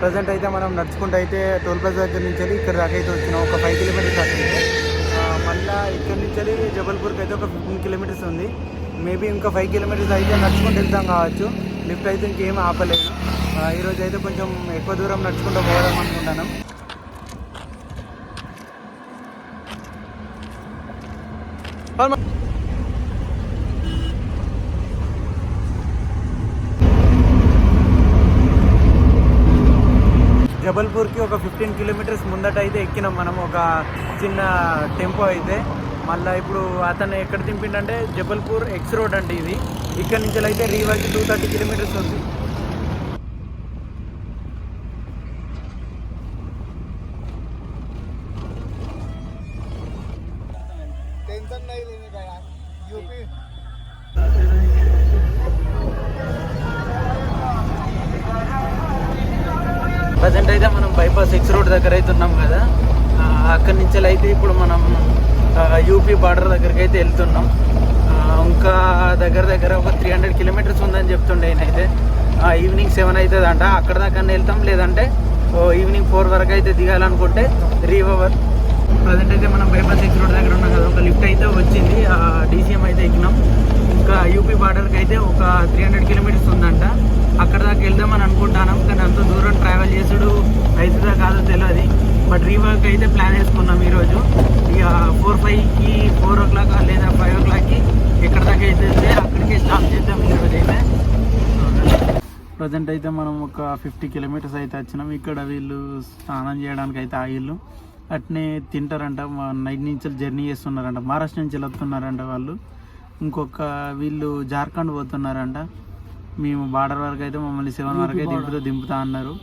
Present అయితే మనం నడుచుకుంటూ అయితే టోల్ ప్లాజా దగ్గర నుంచి వెళ్ళి ఇక్కడ దాకా అయితే వచ్చినాం. ఒక 5 కిలోమీటర్స్ దాకా అయితే మళ్ళీ ఇక్కడ నుంచి వెళ్ళి జబల్పూర్కి అయితే ఒక 15 కిలోమీటర్స్ ఉంది. మేబీ ఇంకా 5 కిలోమీటర్స్ అయితే నడుచుకుంటూ వెళ్తాం కావచ్చు. లిఫ్ట్ అయితే ఇంకేం ఆపలేదు. ఈరోజు అయితే కొంచెం ఎక్కువ దూరం నడుచుకుంటూ పోదాం అనుకుంటున్నాం. జబల్పూర్కి ఒక 15 కిలోమీటర్స్ ముందట అయితే ఎక్కినాం మనం, ఒక చిన్న టెంపో అయితే. మళ్ళీ ఇప్పుడు అతను ఎక్కడ దింపిండంటే జబల్పూర్ ఎక్స్ రోడ్ అంటే ఇది. ఇక్కడ నుంచి అయితే రీవాకి 230 కిలోమీటర్స్ ఉంది. ప్రజెంట్ అయితే మనం బైపాస్ ఎక్స్ రోడ్ దగ్గర అయితే ఉన్నాం కదా. అక్కడి నుంచి అయితే ఇప్పుడు మనం యూపీ బార్డర్ దగ్గరికి అయితే వెళ్తున్నాం. ఇంకా దగ్గర ఒక 300 కిలోమీటర్స్ ఉందని చెప్తుండే నేనైతే. ఈవినింగ్ 7 అవుతుంది అంట. అక్కడ దాకా వెళ్తాం, లేదంటే ఈవినింగ్ 4 వరకు అయితే దిగాలనుకుంటే రీవర్. ప్రజెంట్ అయితే మనం బైపాస్ ఎక్స్ రోడ్ దగ్గర ఉన్నాం కదా. ఒక లిఫ్ట్ అయితే వచ్చింది, DCM అయితే ఎక్కినాం. ఇంకా యూపీ బార్డర్కి అయితే ఒక 300 కిలోమీటర్స్ ఉందంట. అక్కడ దాకా వెళ్దామని అనుకుంటున్నాం, కానీ అంత దూరం ట్రావెల్ చేసుడు అవుతుందా కాదో తెలియదు. బట్ రీవర్క్ అయితే ప్లాన్ వేసుకున్నాం ఈరోజు. ఇక 4-5కి 4 o'clock లేదా 5 o'clockకి ఎక్కడ దాకా అయితే అక్కడికే స్టాప్ చేద్దాం ఈరోజు అయితే. ప్రజెంట్ అయితే మనం ఒక 50 కిలోమీటర్స్ అయితే వచ్చినాం. ఇక్కడ వీళ్ళు స్నానం చేయడానికి అయితే ఆగిళ్ళు అట్నే తింటారంట. నైట్ నుంచి జర్నీ చేస్తున్నారంట, మహారాష్ట్ర నుంచి వెళ్తున్నారంట వాళ్ళు. ఇంకొక వీళ్ళు జార్ఖండ్ పోతున్నారంట. మేము బార్డర్ వరకు అయితే మమ్మల్ని 7 వరకు అయితే దింపుతా అన్నారు.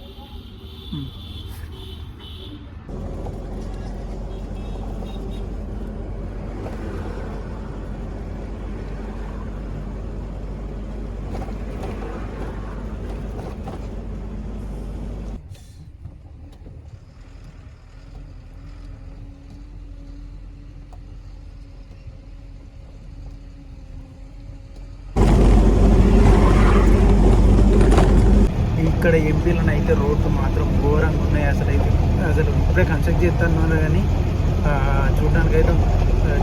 ఇక్కడ ఎంపీలను అయితే రోడ్లు మాత్రం ఘోరంగా ఉన్నాయి. అసలు ఇప్పుడే కన్స్ట్రక్ట్ చేస్తున్నారు, కానీ చూడడానికి అయితే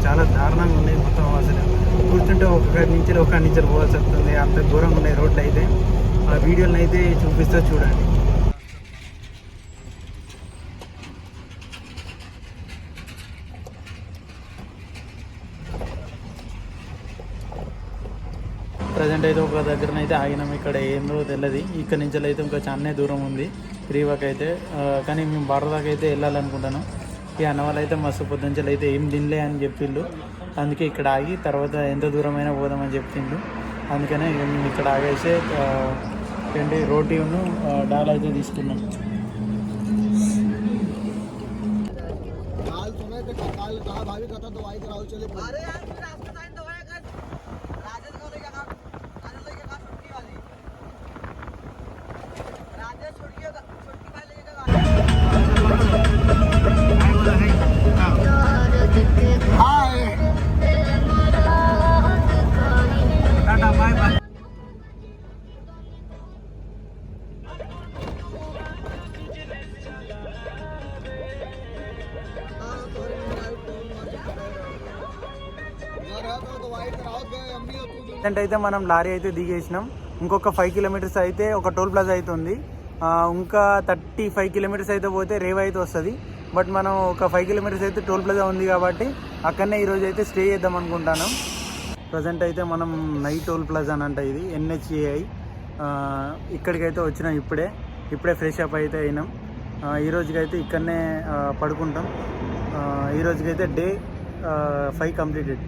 చాలా దారుణంగా ఉన్నాయి మొత్తం. అసలు కూర్చుంటే ఒకరి నుంచి పోవాల్సి వస్తుంది, అంత ఘోరంగా ఉన్నాయి రోడ్లు అయితే. ఆ వీడియోలను అయితే చూపిస్తా చూడండి. ప్రజెంట్ అయితే ఒక దగ్గరనైతే ఆగినాం. ఇక్కడ ఏందో తెలియదు. ఇక్కడ నుంచి అయితే ఇంకా చాలా దూరం ఉంది రీవాక్ అయితే. కానీ మేము బార్డర్ దాకా అయితే వెళ్ళాలనుకుంటాను. ఈ అన్నవాళ్ళు అయితే మస్తు పొద్దుంచలు అయితే ఏం తినలే అని చెప్పిండు. అందుకే ఇక్కడ ఆగి తర్వాత ఎంత దూరమైనా పోదామని చెప్పిండు. అందుకనే మేము ఇక్కడ ఆగేసి రోటీను డాల్ అయితే తీసుకున్నాం. అయితే మనం లారీ అయితే దిగేసినాం. ఇంకొక 5 కిలోమీటర్స్ అయితే ఒక టోల్ ప్లాజా అయితే ఉంది. ఇంకా 35 కిలోమీటర్స్ అయితే పోతే రేవా అయితే వస్తుంది. బట్ మనం ఒక 5 కిలోమీటర్స్ అయితే టోల్ ప్లాజా ఉంది కాబట్టి అక్కడనే ఈరోజు అయితే స్టే చేద్దాం అనుకుంటాను. ప్రజెంట్ అయితే మనం నైట్ టోల్ ప్లాజా అంట, ఇది NHAI. ఇక్కడికైతే వచ్చినాం ఇప్పుడే ఫ్రెష్ అప్ అయితే అయినాం. ఈరోజుకైతే ఇక్కడనే పడుకుంటాం. ఈరోజుకైతే డే 5 కంప్లీటెడ్.